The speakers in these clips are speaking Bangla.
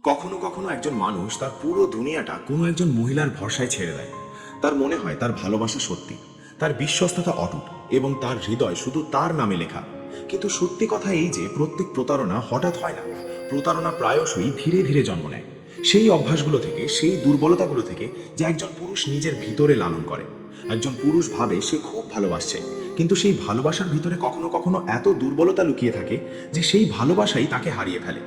কখনো কখনো একজন মানুষ তার পুরো দুনিয়াটা কোনো একজন মহিলার ভরসায় ছেড়ে দেয়। তার মনে হয় তার ভালোবাসা সত্যি, তার বিশ্বস্ততা অটুট এবং তার হৃদয় শুধু তার নামে লেখা। কিন্তু সত্যি কথা এই যে প্রত্যেক প্রতারণা হঠাৎ হয় না। প্রতারণা প্রায়শই ধীরে ধীরে জন্ম নেয়, সেই অভ্যাসগুলো থেকে, সেই দুর্বলতাগুলো থেকে, যা একজন পুরুষ নিজের ভিতরে লালন করে। একজন পুরুষ ভাবে সে খুব ভালোবাসছে, কিন্তু সেই ভালোবাসার ভিতরে কখনো কখনো এত দুর্বলতা লুকিয়ে থাকে যে সেই ভালোবাসাই তাকে হারিয়ে ফেলে।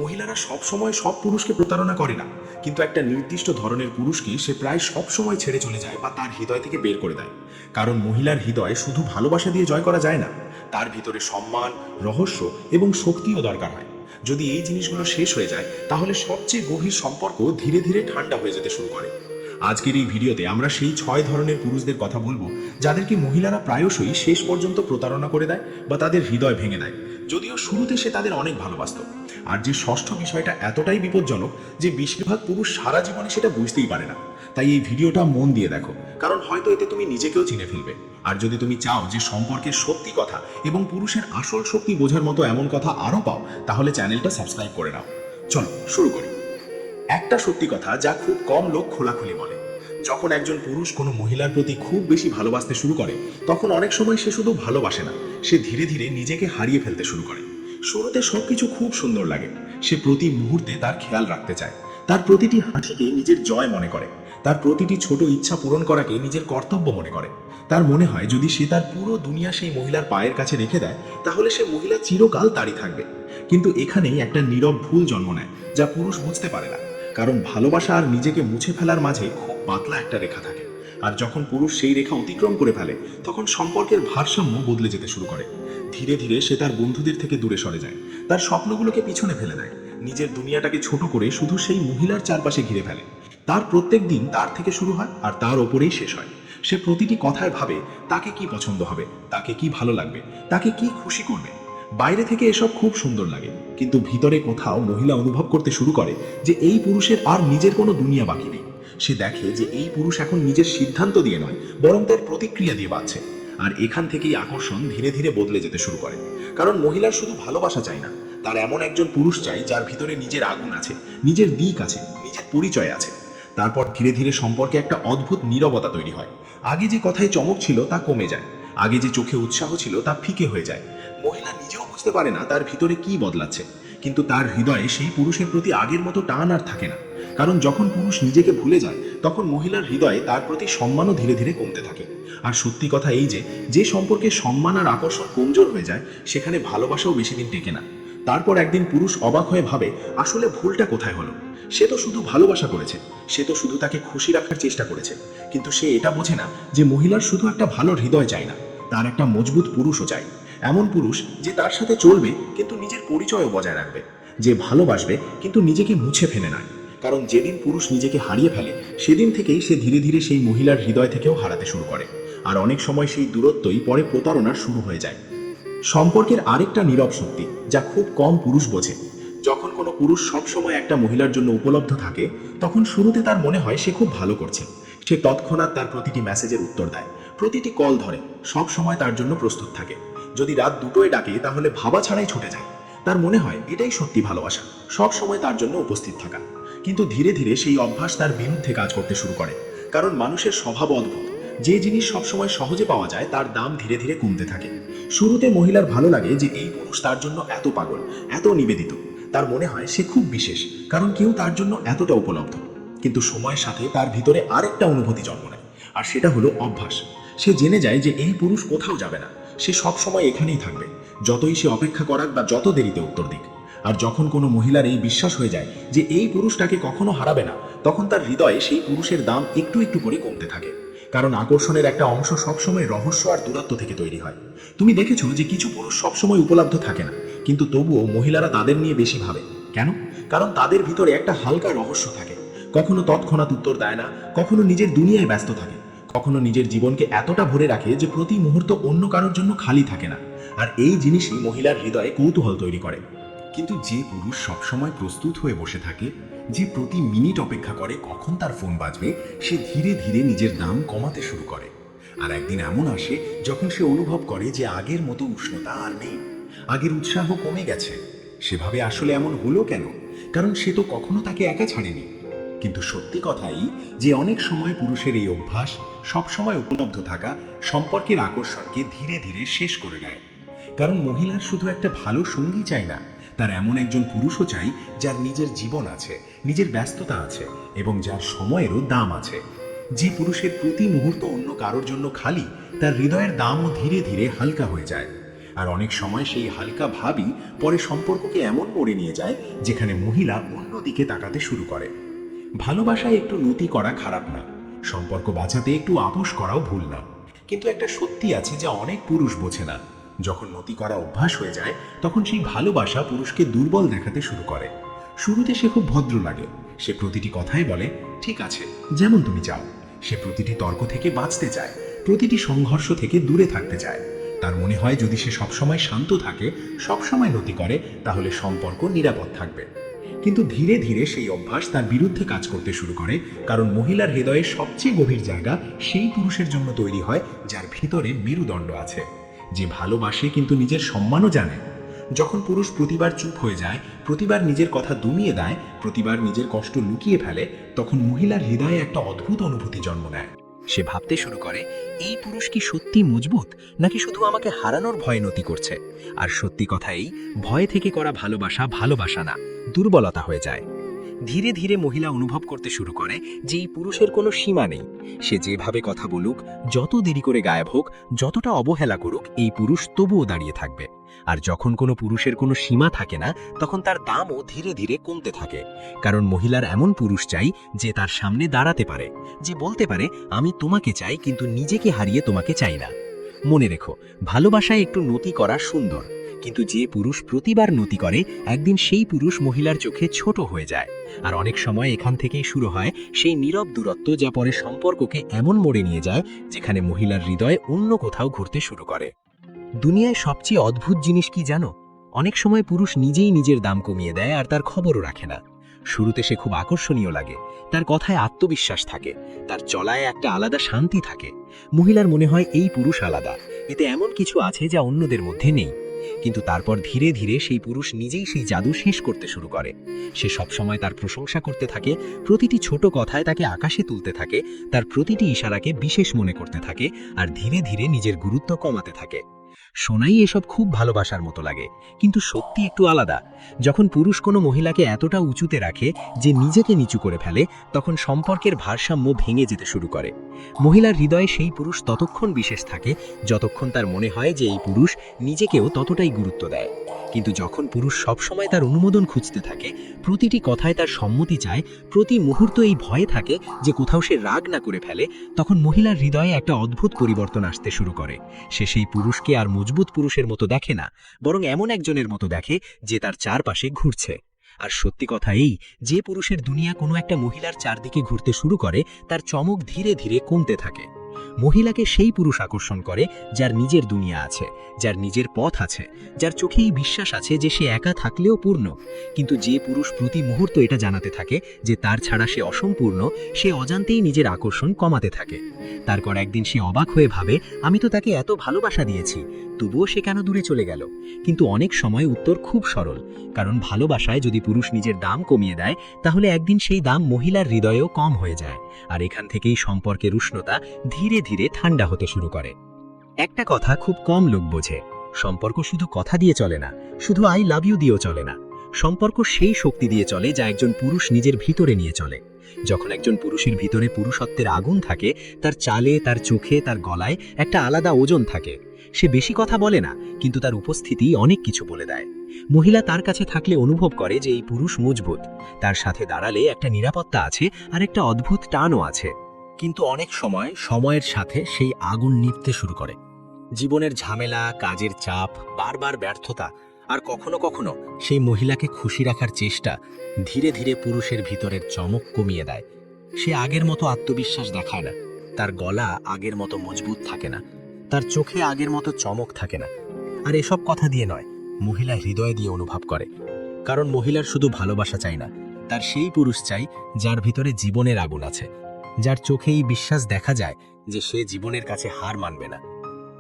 মহিলারা সব সময় সব পুরুষকে প্রতারণা করে না, কিন্তু একটা নির্দিষ্ট ধরনের পুরুষকে সে প্রায় সব সময় ছেড়ে চলে যায় বা তার হৃদয় থেকে বের করে দেয়। কারণ মহিলার হৃদয় শুধু ভালোবাসা দিয়ে জয় করা যায় না, তার ভিতরে সম্মান, রহস্য এবং শক্তিও দরকার হয়। যদি এই জিনিসগুলো শেষ হয়ে যায়, তাহলে সবচেয়ে গভীর সম্পর্ক ধীরে ধীরে ঠান্ডা হয়ে যেতে শুরু করে। আজকের এই ভিডিওতে আমরা সেই 6 ধরনের পুরুষদের কথা বলবো, যাদেরকে মহিলারা প্রায়শই শেষ পর্যন্ত প্রতারণা করে দেয় বা তাদের হৃদয় ভেঙে দেয়, যদিও শুরুতে সে তাদের অনেক ভালোবাসত। আর যে ষষ্ঠ বিষয়টা এতটাই বিপজ্জনক যে বেশিরভাগ পুরুষ সারা জীবনে সেটা বুঝতেই পারে না। তাই এই ভিডিওটা মন দিয়ে দেখো, কারণ হয়তো এতে তুমি নিজেকেও চিনে ফেলবে। আর যদি তুমি চাও যে সম্পর্কের সত্যি কথা এবং পুরুষের আসল শক্তি বোঝার মতো এমন কথা আরও পাও, তাহলে চ্যানেলটা সাবস্ক্রাইব করে নাও। চলো শুরু করি। একটা সত্যি কথা যা খুব কম লোক খোলাখুলি বলে, যখন একজন পুরুষ কোনো মহিলার প্রতি খুব বেশি ভালোবাসতে শুরু করে, তখন অনেক সময় সে শুধু ভালোবাসে না, সে ধীরে ধীরে নিজেকে হারিয়ে ফেলতে শুরু করে। শুরুতে সবকিছু খুব সুন্দর লাগে, সে প্রতি মুহূর্তে তার খেয়াল রাখতে চায়, তার প্রতিটি হাঁটিকে নিজের জয় মনে করে, তার প্রতিটি ছোট ইচ্ছা পূরণ করাকে নিজের কর্তব্য মনে করে। তার মনে হয় যদি সে তার পুরো দুনিয়া সেই মহিলার পায়ের কাছে রেখে দেয়, তাহলে সে মহিলা চিরকাল তারই থাকবে। কিন্তু এখানেই একটা নীরব ভুল জন্ম নেয়, যা পুরুষ বুঝতে পারে না। কারণ ভালোবাসা আর নিজেকে মুছে ফেলার মাঝে খুব পাতলা একটা রেখা থাকে। আর যখন পুরুষ সেই রেখা অতিক্রম করে ফেলে, তখন সম্পর্কের ভারসাম্য বদলে যেতে শুরু করে। ধীরে ধীরে সে তার বন্ধুদের থেকে দূরে সরে যায়, তার স্বপ্নগুলোকে পিছনে ফেলে দেয়, নিজের দুনিয়াটাকে ছোট করে শুধু সেই মহিলার চারপাশে ঘিরে ফেলে। তার প্রত্যেক দিন তার থেকে শুরু হয় আর তার ওপরেই শেষ হয়। সে প্রতিটি কথায় ভাবে তাকে কি পছন্দ হবে, তাকে কি ভালো লাগবে, তাকে কি খুশি করবে। বাইরে থেকে এসব খুব সুন্দর লাগে, কিন্তু ভিতরে কোথাও মহিলা অনুভব করতে শুরু করে যে এই পুরুষের আর নিজের কোনো দুনিয়া বাকি নেই। সে দেখে যে এই পুরুষ এখন নিজের সিদ্ধান্ত দিয়ে নয়, বরং তার প্রতিক্রিয়া দিয়ে বাঁচছে। আর এখান থেকেই আকর্ষণ ধীরে ধীরে বদলে যেতে শুরু করে। কারণ মহিলার শুধু ভালোবাসা চাই না, তার এমন একজন পুরুষ চাই যার ভিতরে নিজের আগুন আছে, নিজের দিক আছে, নিজের পরিচয় আছে। তারপর ধীরে ধীরে সম্পর্কে একটা অদ্ভুত নীরবতা তৈরি হয়। আগে যে কথায় চমক ছিল তা কমে যায়, আগে যে চোখে উৎসাহ ছিল তা ফিকে হয়ে যায়। মহিলা নিজেও বুঝতে পারে না তার ভিতরে কি বদলাচ্ছে, কিন্তু তার হৃদয়ে সেই পুরুষের প্রতি আগের মতো টান আর থাকে না। কারণ যখন পুরুষ নিজেকে ভুলে যায়, তখন মহিলার হৃদয়ে তার প্রতি সম্মানও ধীরে ধীরে কমতে থাকে। আর সত্যি কথা এই যে যে সম্পর্কে সম্মান আর আকর্ষণ কমজোর হয়ে যায়, সেখানে ভালোবাসাও বেশি দিন টেকে না। তারপর একদিন পুরুষ অবাক হয়ে ভাবে, আসলে ভুলটা কোথায় হলো। সে তো শুধু ভালোবাসা করেছে, সে তো শুধু তাকে খুশি রাখার চেষ্টা করেছে। কিন্তু সে এটা বোঝে না যে মহিলার শুধু একটা ভালো হৃদয় চাই না, তার একটা মজবুত পুরুষও চাই। এমন পুরুষ যে তার সাথে চলবে কিন্তু নিজের পরিচয়ও বজায় রাখবে, যে ভালোবাসবে কিন্তু নিজেকে মুছে ফেলে নয়। কারণ যেদিন পুরুষ নিজেকে হারিয়ে ফেলে, সেদিন থেকেই সে ধীরে ধীরে সেই মহিলার হৃদয় থেকেও হারাতে শুরু করে। আর অনেক সময় সেই দূরত্বই পরে প্রতারণা শুরু হয়ে যায়। সম্পর্কের আরেকটা নীরব শক্তি যা খুব কম পুরুষ বোঝে। যখন কোনো পুরুষ সবসময় একটা মহিলার জন্য উপলব্ধ থাকে, তখন শুরুতে তার মনে হয় সে খুব ভালো করছে। সে তৎক্ষণাৎ তার প্রতিটি মেসেজের উত্তর দেয়, প্রতিটি কল ধরে, সব সময় তার জন্য প্রস্তুত থাকে। যদি রাত দুটোয় ডাকে, তাহলে ভাবা ছাড়াই ছুটে যায়। তার মনে হয় এটাই সত্যি ভালোবাসা, সব সময় তার জন্য উপস্থিত থাকা। কিন্তু ধীরে ধীরে সেই অভ্যাস তার বিরুদ্ধে কাজ করতে শুরু করে। কারণ মানুষের স্বভাব অদ্ভুত, যে জিনিস সবসময় সহজে পাওয়া যায় তার দাম ধীরে ধীরে কমতে থাকে। শুরুতে মহিলার ভালো লাগে যে এই পুরুষ তার জন্য এত পাগল, এত নিবেদিত। তার মনে হয় সে খুব বিশেষ, কারণ কেউ তার জন্য এতটা উপলব্ধ। কিন্তু সময়ের সাথে তার ভিতরে আরেকটা অনুভূতি জন্ম নেয়, আর সেটা হলো অভ্যাস। সে জেনে যায় যে এই পুরুষ কোথাও যাবে না, সে সব সময় এখানেই থাকবে, যতই সে অপেক্ষা করাক বা যত দেরিতে উত্তর দিক। আর যখন কোনো মহিলার এই বিশ্বাস হয়ে যায় যে এই পুরুষটাকে কখনো হারাবে না, তখন তার হৃদয়ে সেই পুরুষের দাম একটু একটু করে কমতে থাকে। কারণ আকর্ষণের একটা অংশ সবসময় রহস্য আর দূরত্ব থেকে তৈরি হয়। তুমি দেখেছো যে কিছু পুরুষ সবসময় উপলব্ধ থাকে না, কিন্তু তবুও মহিলারা তাদের নিয়ে বেশি ভাবে। কেন? কারণ তাদের ভিতরে একটা হালকা রহস্য থাকে। কখনো তৎক্ষণাৎ উত্তর দেয় না, কখনো নিজের দুনিয়ায় ব্যস্ত থাকে, কখনো নিজের জীবনকে এতটা ভরে রাখে যে প্রতি মুহূর্ত অন্য কারোর জন্য খালি থাকে না। আর এই জিনিসই মহিলার হৃদয়ে কৌতূহল তৈরি করে। কিন্তু যে পুরুষ সবসময় প্রস্তুত হয়ে বসে থাকে, যে প্রতি মিনিট অপেক্ষা করে কখন তার ফোন বাজবে, সে ধীরে ধীরে নিজের দাম কমাতে শুরু করে। আর একদিন এমন আসে যখন সে অনুভব করে যে আগের মতো উষ্ণতা আর নেই, আগের উৎসাহ কমে গেছে। সেভাবে আসলে এমন হলো কেন? কারণ সে তো কখনো তাকে একা ছাড়েনি। কিন্তু সত্যি কথাই যে অনেক সময় পুরুষের এই অভ্যাস, সবসময় উপলব্ধ থাকা, সম্পর্কের আকর্ষণকে ধীরে ধীরে শেষ করে দেয়। কারণ মহিলার শুধু একটা ভালো সঙ্গী চাই না, তার এমন একজন পুরুষও চাই যার নিজের জীবন আছে, নিজের ব্যস্ততা আছে এবং যার সময়েরও দাম আছে। যে পুরুষের প্রতি মুহূর্ত অন্য কারোর জন্য খালি, তার হৃদয়ের দামও ধীরে ধীরে হালকা হয়ে যায়। আর অনেক সময় সেই হালকা ভাবই পরে সম্পর্ককে এমন মোড়ে নিয়ে যায় যেখানে মহিলা অন্যদিকে তাকাতে শুরু করে। ভালোবাসায় একটু নতি করা খারাপ না, সম্পর্ক বাঁচাতে একটু আপোষ করাও ভুল না। কিন্তু একটা সত্যি আছে যা অনেক পুরুষ বোঝে না, যখন নতি করা অভ্যাস হয়ে যায় তখন সেই ভালোবাসা পুরুষকে দুর্বল দেখাতে শুরু করে। শুরুতে সে খুব ভদ্র লাগে, সে প্রতিটি কথাই বলে ঠিক আছে যেমন তুমি চাও। সে প্রতিটি তর্ক থেকে বাঁচতে চায়, প্রতিটি সংঘর্ষ থেকে দূরে থাকতে চায়। তার মনে হয় যদি সে সবসময় শান্ত থাকে, সবসময় নতি করে, তাহলে সম্পর্ক নিরাপদ থাকবে। কিন্তু ধীরে ধীরে সেই অভ্যাস তার বিরুদ্ধে কাজ করতে শুরু করে, কারণ মহিলার হৃদয়ে সবচেয়ে গভীর জায়গা সেই পুরুষের জন্য তৈরি হয় যার ভিতরে মেরুদণ্ড আছে, যে ভালোবাসে কিন্তু নিজের সম্মানও জানে। যখন পুরুষ প্রতিবার চুপ হয়ে যায়, প্রতিবার নিজের কথা দমিয়ে দেয়, প্রতিবার নিজের কষ্ট লুকিয়ে ফেলে, তখন মহিলার হৃদয়ে একটা অদ্ভুত অনুভূতি জন্ম নেয়। সে ভাবতে শুরু করে, এই পুরুষ কি সত্যি মজবুত, নাকি শুধু আমাকে হারানোর ভয় নতি করছে। আর সত্যি কথা এই, ভয় থেকে করা ভালোবাসা ভালোবাসা না, দুর্বলতা হয়ে যায়। ধীরে ধীরে মহিলা অনুভব করতে শুরু করে যে এই পুরুষের কোনো সীমা নেই। সে যেভাবে কথা বলুক, যত দেরি করে গায়েব হোক, যতটা অবহেলা করুক, এই পুরুষ তবুও দাঁড়িয়ে থাকবে। আর যখন কোনো পুরুষের কোনো সীমা থাকে না, তখন তার দামও ধীরে ধীরে কমতে থাকে। কারণ মহিলার এমন পুরুষ চাই যে তার সামনে দাঁড়াতে পারে, যে বলতে পারে আমি তোমাকে চাই কিন্তু নিজেকে হারিয়ে তোমাকে চাই না। মনে রেখো, ভালোবাসায় একটু নতি করা সুন্দর, কিন্তু যে পুরুষ প্রতিবার নতি করে, একদিন সেই পুরুষ মহিলার চোখে ছোট হয়ে যায়। আর অনেক সময় এখান থেকেই শুরু হয় সেই নীরব দূরত্ব, যা পরে সম্পর্ককে এমন মোড়ে নিয়ে যায় যেখানে মহিলার হৃদয় অন্য কোথাও ঘুরতে শুরু করে। দুনিয়ায় সবচেয়ে অদ্ভুত জিনিস কি জানো? অনেক সময় পুরুষ নিজেই নিজের দাম কমিয়ে দেয় আর তার খবরও রাখে না। শুরুতে সে খুব আকর্ষণীয় লাগে, তার কথায় আত্মবিশ্বাস থাকে, তার চলায় একটা আলাদা শান্তি থাকে। মহিলার মনে হয় এই পুরুষ আলাদা, এতে এমন কিছু আছে যা অন্যদের মধ্যে নেই। কিন্তু তারপর ধীরে ধীরে সেই পুরুষ নিজেই সেই জাদু শেষ করতে শুরু করে। সে সবসময় তার প্রশংসা করতে থাকে, প্রতিটি ছোট কথায় তাকে আকাশে তুলতে থাকে, তার প্রতিটি ইশারাকে বিশেষ মনে করতে থাকে, আর ধীরে ধীরে নিজের গুরুত্ব কমাতে থাকে। শোনাই এসব খুব ভালোবাসার মতো লাগে, কিন্তু সত্যি একটু আলাদা। যখন পুরুষ কোনো মহিলাকে এতটা উঁচুতে রাখে যে নিজেকে নিচু করে ফেলে, তখন সম্পর্কের ভারসাম্য ভেঙে যেতে শুরু করে। মহিলার হৃদয়ে সেই পুরুষ ততক্ষণ বিশেষ থাকে যতক্ষণ তার মনে হয় যে এই পুরুষ নিজেকেও ততটাই গুরুত্ব দেয়। কিন্তু যখন পুরুষ সবসময় তার অনুমোদন খুঁজতে থাকে, প্রতিটি কথায় তার সম্মতি চায়, প্রতি মুহূর্ত এই ভয়ে থাকে যে কোথাও সে রাগ না করে ফেলে, তখন মহিলার হৃদয়ে একটা অদ্ভুত পরিবর্তন আসতে শুরু করে। সে সেই পুরুষকে আর মজবুত পুরুষের মতো দেখে না, বরং এমন একজনের মতো দেখে যে তার চারপাশে ঘুরছে। আর সত্যি কথা এই, যে পুরুষের দুনিয়া কোনো একটা মহিলার চারদিকে ঘুরতে শুরু করে, তার চমক ধীরে ধীরে কমতে থাকে। মহিলাকে সেই পুরুষ আকর্ষণ করে যার নিজের দুনিয়া আছে, যার নিজের পথ আছে, যার চোখেই বিশ্বাস আছে যে সে একা থাকলেও পূর্ণ। কিন্তু যে পুরুষ প্রতি মুহূর্ত এটা জানাতে থাকে যে তার ছাড়া সে অসম্পূর্ণ, সে অজান্তেই নিজের আকর্ষণ কমাতে থাকে। তারপর একদিন সে অবাক হয়ে ভাবে, আমি তো তাকে এত ভালোবাসা দিয়েছি, তবুও সে কেন দূরে চলে গেল? কিন্তু অনেক সময় উত্তর খুব সরল, কারণ ভালোবাসায় যদি পুরুষ নিজের দাম কমিয়ে দেয়, তাহলে একদিন সেই দাম মহিলার হৃদয়েও কম হয়ে যায়। আর এখান থেকেই সম্পর্কের উষ্ণতা ধীরে ধীরে ঠান্ডা হতে শুরু করে। একটা কথা খুব কম লোক বোঝে, সম্পর্ক শুধু কথা দিয়ে চলে না, শুধু আই লাভ ইউ দিয়েও চলে না। সম্পর্ক সেই শক্তি দিয়ে চলে যা একজন পুরুষ নিজের ভিতরে নিয়ে চলে। যখন একজন পুরুষের ভিতরে পুরুষত্বের আগুন থাকে, তার চালে, তার চোখে, তার গলায় একটা আলাদা ওজন থাকে। সে বেশি কথা বলে না, কিন্তু তার উপস্থিতি অনেক কিছু বলে দেয়। মহিলা তার কাছে থাকলে অনুভব করে যে এই পুরুষ মজবুত, তার সাথে দাঁড়ালে একটা নিরাপত্তা আছে আর একটা অদ্ভুত টানও আছে। কিন্তু অনেক সময় সময়ের সাথে সেই আগুন নিভতে শুরু করে। জীবনের ঝামেলা, কাজের চাপ, বারবার ব্যর্থতা, আর কখনো কখনো সেই মহিলাকে খুশি রাখার চেষ্টা ধীরে ধীরে পুরুষের ভিতরের চমক কমিয়ে দেয়। সে আগের মতো আত্মবিশ্বাস দেখায় না, তার গলা আগের মতো মজবুত থাকে না, তার চোখে আগের মতো চমক থাকে না। আর এসব কথা দিয়ে নয়, মহিলা হৃদয় দিয়ে অনুভব করে। কারণ মহিলার শুধু ভালোবাসা চাই না, তার সেই পুরুষ চাই যার ভিতরে জীবনের আগুন আছে, যার চোখেই বিশ্বাস দেখা যায় যে সে জীবনের কাছে হার মানবে না।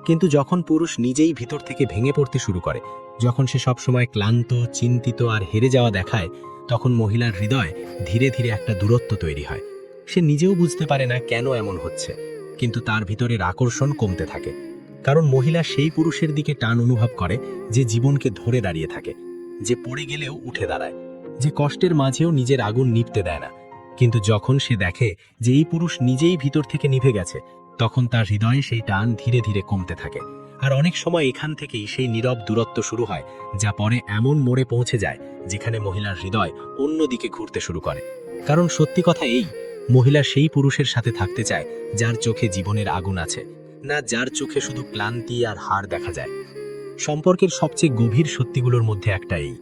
কিন্তু যখন পুরুষ নিজেই ভিতর থেকে ভেঙে পড়তে শুরু করে, যখন সে সবসময় ক্লান্ত, চিন্তিত আর হেরে যাওয়া দেখায়, তখন মহিলার হৃদয় ধীরে ধীরে একটা দূরত্ব তৈরি হয়। সে নিজেও বুঝতে পারে না কেন এমন হচ্ছে, কিন্তু তার ভিতরের আকর্ষণ কমতে থাকে। কারণ মহিলা সেই পুরুষের দিকে টান অনুভব করে যে জীবনকে ধরে দাঁড়িয়ে থাকে, যে পড়ে গেলেও উঠে দাঁড়ায়, যে কষ্টের মাঝেও নিজের আগুন নিভতে দেয় না। কিন্তু যখন সে দেখে যে এই পুরুষ নিজেই ভিতর থেকে নিভে গেছে, তখন তার হৃদয়ে সেই টান ধীরে ধীরে কমতে থাকে। আর অনেক সময় এখান থেকেই সেই নীরব দূরত্ব শুরু হয়, যা পরে এমন মোড়ে পৌঁছে যায় যেখানে মহিলার হৃদয় অন্যদিকে ঘুরতে শুরু করে। কারণ সত্যি কথা এই, মহিলা সেই পুরুষের সাথে থাকতে চায় যার চোখে জীবনের আগুন আছে, না যার চোখে শুধু ক্লান্তি আর হার দেখা যায়। সম্পর্কের সবচেয়ে গভীর সত্যিগুলোর মধ্যে একটা এই,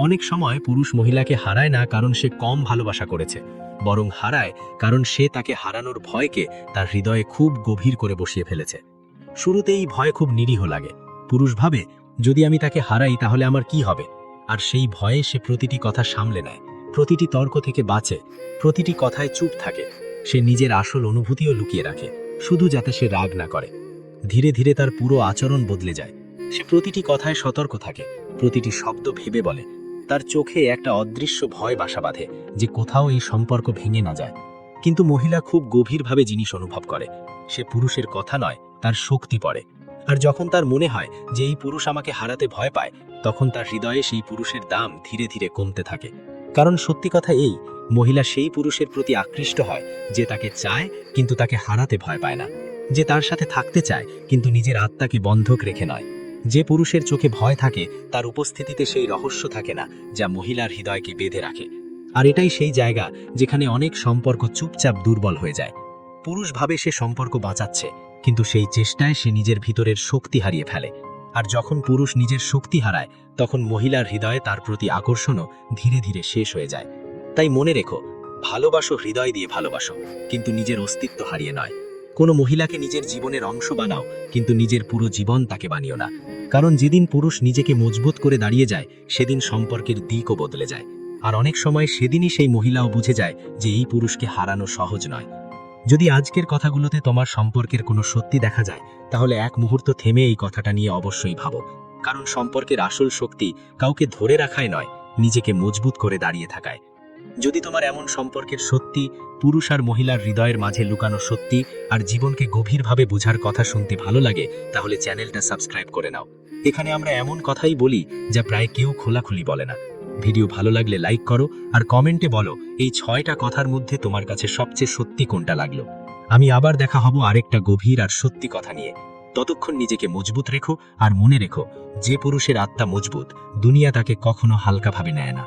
অনেক সময় পুরুষ মহিলাকে হারায় না কারণ সে কম ভালোবাসা করেছে, বরং হারায় কারণ সে তাকে হারানোর ভয়কে তার হৃদয়ে খুব গভীর করে বসিয়ে ফেলেছে। শুরুতে এই ভয় খুব নিরীহ লাগে। পুরুষ ভাবে, যদি আমি তাকে হারাই তাহলে আমার কি হবে? আর সেই ভয়ে সে প্রতিটি কথা সামলে নেয়, প্রতিটি তর্ক থেকে বাঁচে, প্রতিটি কথায় চুপ থাকে। সে নিজের আসল অনুভূতিও লুকিয়ে রাখে, শুধু যাতে সে রাগ না করে। ধীরে ধীরে তার পুরো আচরণ বদলে যায়। সে প্রতিটি কথায় সতর্ক থাকে, প্রতিটি শব্দ ভেবে বলে। তার চোখে একটা অদৃশ্য ভয় বাসা বাঁধে যে কোথাও এই সম্পর্ক ভেঙে না যায়। কিন্তু মহিলা খুব গভীরভাবে জিনিস অনুভব করে। সে পুরুষের কথা নয়, তার শক্তি পড়ে। আর যখন তার মনে হয় যে এই পুরুষ আমাকে হারাতে ভয় পায়, তখন তার হৃদয়ে সেই পুরুষের দাম ধীরে ধীরে কমতে থাকে। কারণ সত্যি কথা এই, মহিলা সেই পুরুষের প্রতি আকৃষ্ট হয় যে তাকে চায় কিন্তু তাকে হারাতে ভয় পায় না, যে তার সাথে থাকতে চায় কিন্তু নিজের আত্মাকে বন্ধক রেখে নয়। যে পুরুষের চোখে ভয় থাকে, তার উপস্থিতিতে সেই রহস্য থাকে না যা মহিলার হৃদয়কে বেঁধে রাখে। আর এটাই সেই জায়গা যেখানে অনেক সম্পর্ক চুপচাপ দুর্বল হয়ে যায়। পুরুষ ভাবে সে সম্পর্ক বাঁচাচ্ছে, কিন্তু সেই চেষ্টায় সে নিজের ভিতরের শক্তি হারিয়ে ফেলে। আর যখন পুরুষ নিজের শক্তি হারায়, তখন মহিলার হৃদয়ে তার প্রতি আকর্ষণও ধীরে ধীরে শেষ হয়ে যায়। তাই মনে রেখো, ভালোবাসো হৃদয় দিয়ে ভালোবাসো, কিন্তু নিজের অস্তিত্ব হারিয়ে নয়। কোনো মহিলাকে নিজের জীবনের অংশ বানাও, কিন্তু নিজের পুরো জীবন তাকে বানিও না। কারণ যেদিন পুরুষ নিজেকে মজবুত করে দাঁড়িয়ে যায়, সেদিন সম্পর্কের দিকও বদলে যায়। আর অনেক সময় সেদিনই সেই মহিলাও বুঝে যায় যে এই পুরুষকে হারানো সহজ নয়। যদি আজকের কথাগুলোতে তোমার সম্পর্কের কোনো সত্যি দেখা যায়, তাহলে এক মুহূর্ত থেমে এই কথাটা নিয়ে অবশ্যই ভাবো। কারণ সম্পর্কের আসল শক্তি কাউকে ধরে রাখায় নয়, নিজেকে মজবুত করে দাঁড়িয়ে থাকায়। যদি তোমার এমন সম্পর্কের সত্যি, পুরুষ আর মহিলার হৃদয়ের মাঝে লুকানো সত্যি আর জীবনকে গভীরভাবে বোঝার কথা শুনতে ভালো লাগে, তাহলে চ্যানেলটা সাবস্ক্রাইব করে নাও। এখানে আমরা এমন কথাই বলি যা প্রায় কেউ খোলাখুলি বলে না। ভিডিও ভালো লাগলে লাইক করো আর কমেন্টে বলো এই 6টা কথার মধ্যে তোমার কাছে সবচেয়ে সত্যি কোনটা লাগলো। আমি আবার দেখা হব আরেকটা গভীর আর সত্যি কথা নিয়ে। ততক্ষণ নিজেকে মজবুত রেখো আর মনে রেখো, যে পুরুষের আত্মা মজবুত, দুনিয়া তাকে কখনো হালকাভাবে নেয় না।